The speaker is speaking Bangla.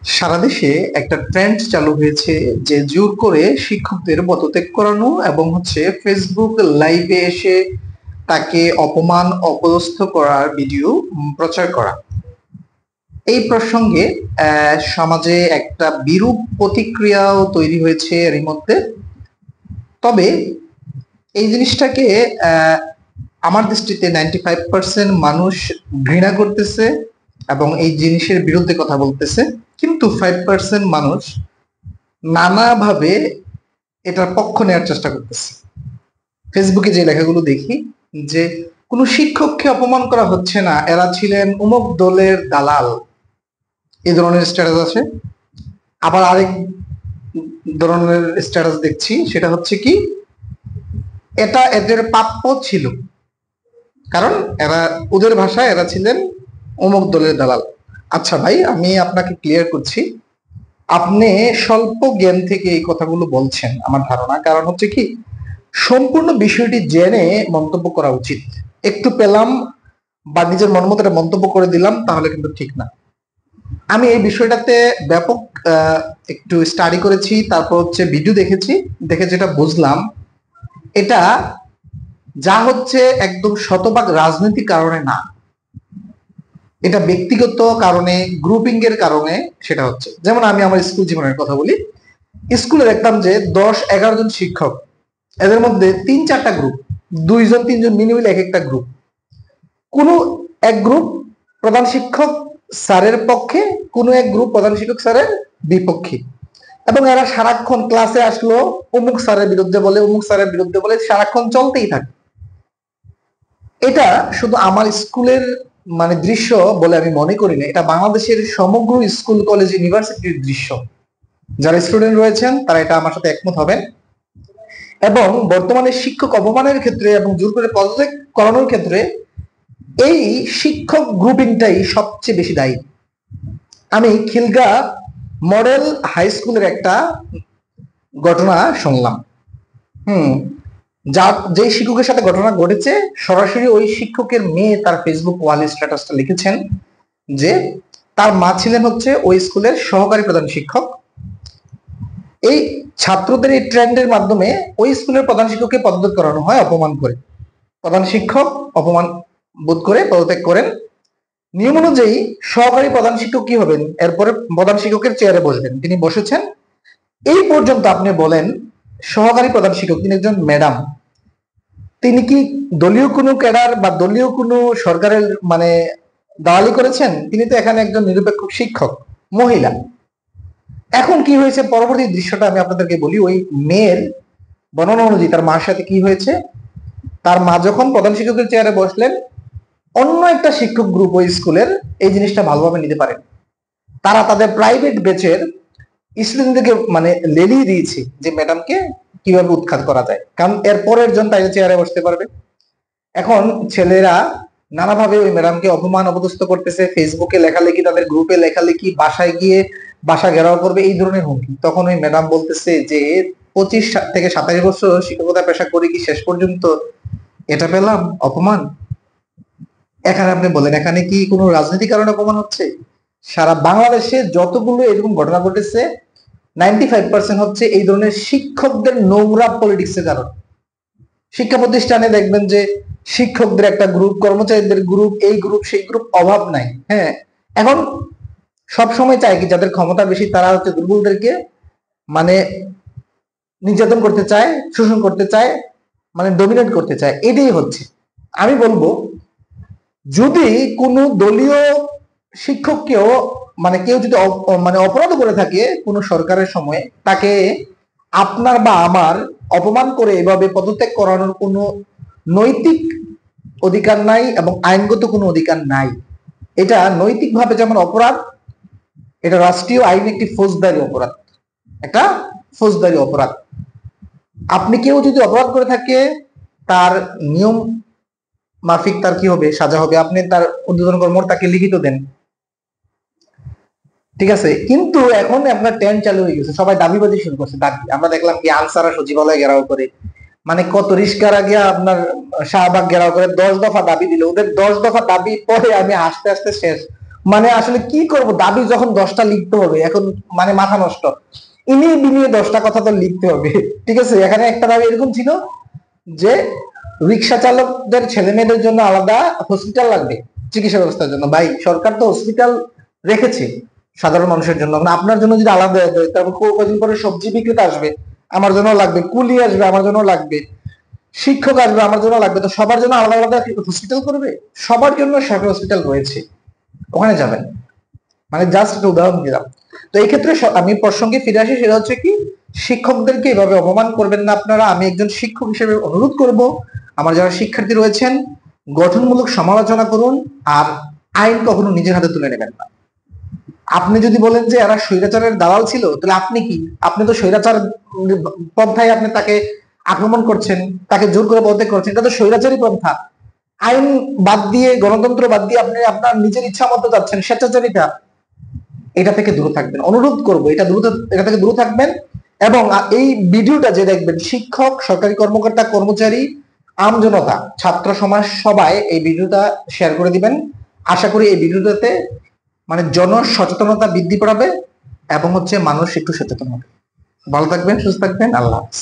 সারা দেশে একটা ট্রেন্ড চালু হয়েছে যে জোর করে শিক্ষকদের পদত্যাগ করানো এবং ফেসবুক লাইভে এসে তাকে অপমান অপদস্থ করার ভিডিও প্রচার করা। এই প্রসঙ্গে সমাজে একটা বিরূপ প্রতিক্রিয়াও তৈরি হয়েছে এরই মধ্যে। তবে এই জিনিসটাকে আমার দৃষ্টিতে 95% মানুষ ঘৃণা করতেছে এবং এই জিনিসের বিরুদ্ধে কথা বলতেছে, কিন্তু 5% মানুষ নানাভাবে এটার পক্ষ নেওয়ার চেষ্টা করতেছে। ফেসবুকে যে লেখাগুলো দেখি যে কোনো শিক্ষককে অপমান করা হচ্ছে না, এরা ছিলেন অমুক দলের দালাল, এই ধরনের স্ট্যাটাস আছে। আবার আরেক ধরনের স্ট্যাটাস দেখছি, সেটা হচ্ছে কি এটা এদের প্রাপ্য ছিল, কারণ এরা ওদের ভাষায় এরা ছিলেন অমুক দলের দালাল। আচ্ছা ভাই, আমি আপনাকে ক্লিয়ার করছি, আপনি স্বল্প জ্ঞান থেকে এই কথাগুলো বলছেন আমার ধারণা। কারণ হচ্ছে কি, সম্পূর্ণ বিষয়টি জেনে মন্তব্য করা উচিত। একটু পেলাম বা নিজের মন মতো মন্তব্য করে দিলাম, তাহলে কিন্তু ঠিক না। আমি এই বিষয়টাতে ব্যাপক একটু স্টাডি করেছি, তারপর ভিডিও দেখেছি, দেখে যেটা বুঝলাম, এটা যা হচ্ছে একদম শতভাগ রাজনৈতিক কারণে না, এটা ব্যক্তিগত কারণে, গ্রুপিং এর কারণে সেটা হচ্ছে। যেমন আমি আমার স্কুল জীবনের কথা বলি। স্কুলে দেখতাম যে 10-11 জন শিক্ষক, এদের মধ্যে 3-4টা গ্রুপ, 2-3 জন মিলে এক একটা গ্রুপ। কোন এক গ্রুপ প্রধান শিক্ষক স্যারের পক্ষে, কোন এক গ্রুপ প্রধান শিক্ষক স্যারের বিপক্ষে, এবং এরা সারাক্ষণ ক্লাসে আসলো অমুক স্যারের বিরুদ্ধে বলে, অমুক স্যারের বিরুদ্ধে বলে, সারাক্ষণ চলতেই থাকে। এটা শুধু আমার স্কুলের দৃশ্য বলে আমি মনে করি না, এটা বাংলাদেশের সমগ্র স্কুল কলেজ ইউনিভার্সিটির দৃশ্য। যারা স্টুডেন্ট রয়েছেন তারা এটা আমার সাথে একমত হবেন। এবং বর্তমানে শিক্ষক অপমানের ক্ষেত্রে এবং জোর করে পদত্যাগ করানোর ক্ষেত্রে এই শিক্ষক গ্রুপিংটাই সবচেয়ে বেশি দায়ী। আমি খিলগা মডেল হাই স্কুলের একটা ঘটনা শুনলাম। যে শিক্ষকের সাথে ঘটনা ঘটেছে, সরাসরি ওই শিক্ষকের মেয়ে তার ফেসবুক ওয়ালে স্ট্যাটাসটা লিখেছেন যে তার মা ছিলেন ওই স্কুলের সহকারী প্রধান শিক্ষক। এই ছাত্রদের এই ট্রেন্ডের মাধ্যমে ওই স্কুলের প্রধান শিক্ষককে পদত্যাগ করানো হয় অপমান করে। প্রধান শিক্ষক অপমান বোধ করে পদত্যাগ করেন। নিয়ম অনুযায়ী সহকারী প্রধান শিক্ষক কি হবেন, এরপরে প্রধান শিক্ষকের চেয়ারে বসবেন। তিনি বসেছেন। এই পর্যন্ত আপনি বলেন, সহকারী প্রধান শিক্ষক তিনি একজন ম্যাডাম, তিনি কি দলীয় কোনো ক্যাডার বা দলীয় কোনো সরকারের দালালি করেছেন? তিনি তো এখানে একজন নিরপেক্ষ শিক্ষক, মহিলা। এখন কি হয়েছে, পরবর্তী দৃশ্যটা আমি আপনাদেরকে বলি। ওই মেয়ের বর্ণনা অনুযায়ী তার মার সাথে কি হয়েছে, তার মা যখন প্রধান শিক্ষকের চেয়ারে বসলেন, অন্য একটা শিক্ষক গ্রুপ ওই স্কুলের এই জিনিসটা ভালোভাবে নিতে পারেন। তারা তাদের প্রাইভেট ব্যাচের স্টুডেন্টদেরকে লেলিয়ে দিয়েছে যে ম্যাডামকে কিভাবে উৎখাত করা যায়, কারণ এর পরের জন তাই চেয়ারে বসতে পারবে। এখন ছেলেরা নানাভাবে ওই ম্যাডামকে অপমান অপদস্থ করতেছে, ফেসবুকে লেখালেখি, তাদের গ্রুপে লেখালেখি, বাসায় গিয়ে বাসা ঘেরাও করবে, এই ধরনের হুমকি। তখন ওই ম্যাডাম বলতেছে যে 25 থেকে 27 বছর শিক্ষকতা পেশা করে কি শেষ পর্যন্ত এটা পেলাম অপমান? এখানে আপনি বলেন, এখানে কি কোনো রাজনৈতিক কারণে অপমান হচ্ছে? সারা বাংলাদেশে যতগুলো এরকম ঘটনা ঘটেছে, 95% হচ্ছে এই ধরনের শিক্ষকদের নোংরা পলিটিক্স এর কারণে। শিক্ষা প্রতিষ্ঠানে দেখবেন যে শিক্ষকদের একটা গ্রুপ, কর্মচারীদের গ্রুপ, এই গ্রুপ সেই গ্রুপ, অভাব নাই। হ্যাঁ, এখন সব সময় চায় কি, যাদের ক্ষমতা বেশি তারা দুর্বলদেরকে নির্যাতন করতে চায়, শোষণ করতে চায়, ডমিনেট করতে চায়। এটাই হচ্ছে। আমি বলবো, যদি কোনো দলীয় শিক্ষককেও কেউ যদি অপরাধ করে থাকে কোনো সরকারের সময়, তাকে আপনার বা আমার অপমান করে এভাবে পদত্যাগ করানোর কোনো নৈতিক অধিকার নাই এবং আইনগত কোনো অধিকার নাই। এটা নৈতিকভাবে যেমন অপরাধ, এটা রাষ্ট্রীয় আইন একটি ফৌজদারি অপরাধ, একটা ফৌজদারি অপরাধ। আপনি কেউ যদি অপরাধ করে থাকে, তার নিয়ম মাফিক তার কি হবে, সাজা হবে। আপনি তার উদ্বোধন কর্ম তাকে লিখিত দেন, ঠিক আছে। কিন্তু এখন আপনার ট্রেন্ড চালু হয়ে গেছে, সবাই দাবিবাজি শুরু করছে। দাবি আমরা দেখলাম কি, আনসাররা সচিবালয় ঘেরাও করে, কত রিস্কার আগে আপনার শাহবাগ ঘেরাও করে 10 দফা দাবি দিল। ওদের 10 দফা দাবি পরে আমি হাসতে হাসতে শেষ। মানে আসলে কি করব, দাবি যখন 10টা লিখতে হবে এখন মানে মাথা নষ্ট, ইনিয়ে বিনিয়ে 10টা কথা তো লিখতে হবে। ঠিক আছে, এখানে একটা দাবি এরকম ছিল যে রিক্সা চালকদের ছেলে মেয়েদের জন্য আলাদা হসপিটাল লাগবে চিকিৎসা ব্যবস্থার জন্য। ভাই সরকার তো হসপিটাল রেখেছে সাধারণ মানুষের জন্য, মানে আপনার জন্য যদি আলাদা দেয় তারপর কদিন পরে সবজি বিক্রেতা আসবে, আমার জন্য লাগবে, কুলি আসবে আমার জন্য লাগবে, শিক্ষক আসবে আমার জন্য লাগবে, তো সবার জন্য আলাদা আলাদা হসপিটাল করবে? সবার জন্য সরকারি হসপিটাল রয়েছে, ওখানে যাবেন। মানে জাস্ট একটা উদাহরণ দিলাম। তো এই ক্ষেত্রে আমি প্রসঙ্গে ফিরে আসি, সেটা হচ্ছে কি, শিক্ষকদেরকে এভাবে অপমান করবেন না আপনারা। আমি একজন শিক্ষক হিসেবে অনুরোধ করব, আমার যারা শিক্ষার্থী রয়েছেন, গঠনমূলক সমালোচনা করুন, আর আইন কখনো নিজের হাতে তুলে নেবেন না। আপনি যদি বলেন যে এরা স্বৈরাচারের দালাল ছিল, তাহলে আপনি কি? আপনি তো স্বৈরাচার পন্থায় আপনি তাকে আক্রমণ করছেন, তাকে জোর করে পদত্যাগ করছেন, এটা তো স্বৈরাচারী পন্থা। আইন বাদ দিয়ে, গণতন্ত্র বাদ দিয়ে আপনি আপনার নিজের ইচ্ছা মতো যাচ্ছেন, স্বেচ্ছাচারিতা। এটা থেকে দূরে থাকবেন, অনুরোধ করব, এটা থেকে দূরে থাকবেন। এবং এই ভিডিওটা যে দেখবেন, শিক্ষক, সরকারি কর্মকর্তা, কর্মচারী, আমজনতা, ছাত্র সমাজ সবাই এই ভিডিওটা শেয়ার করে দিবেন। আশা করি এই ভিডিওটাতে মানে জন সচেতনতা বৃদ্ধি পাবে এবং মানুষ একটু সচেতন হবে। ভালো থাকবেন, সুস্থ থাকবেন, আল্লাহ হাফেজ।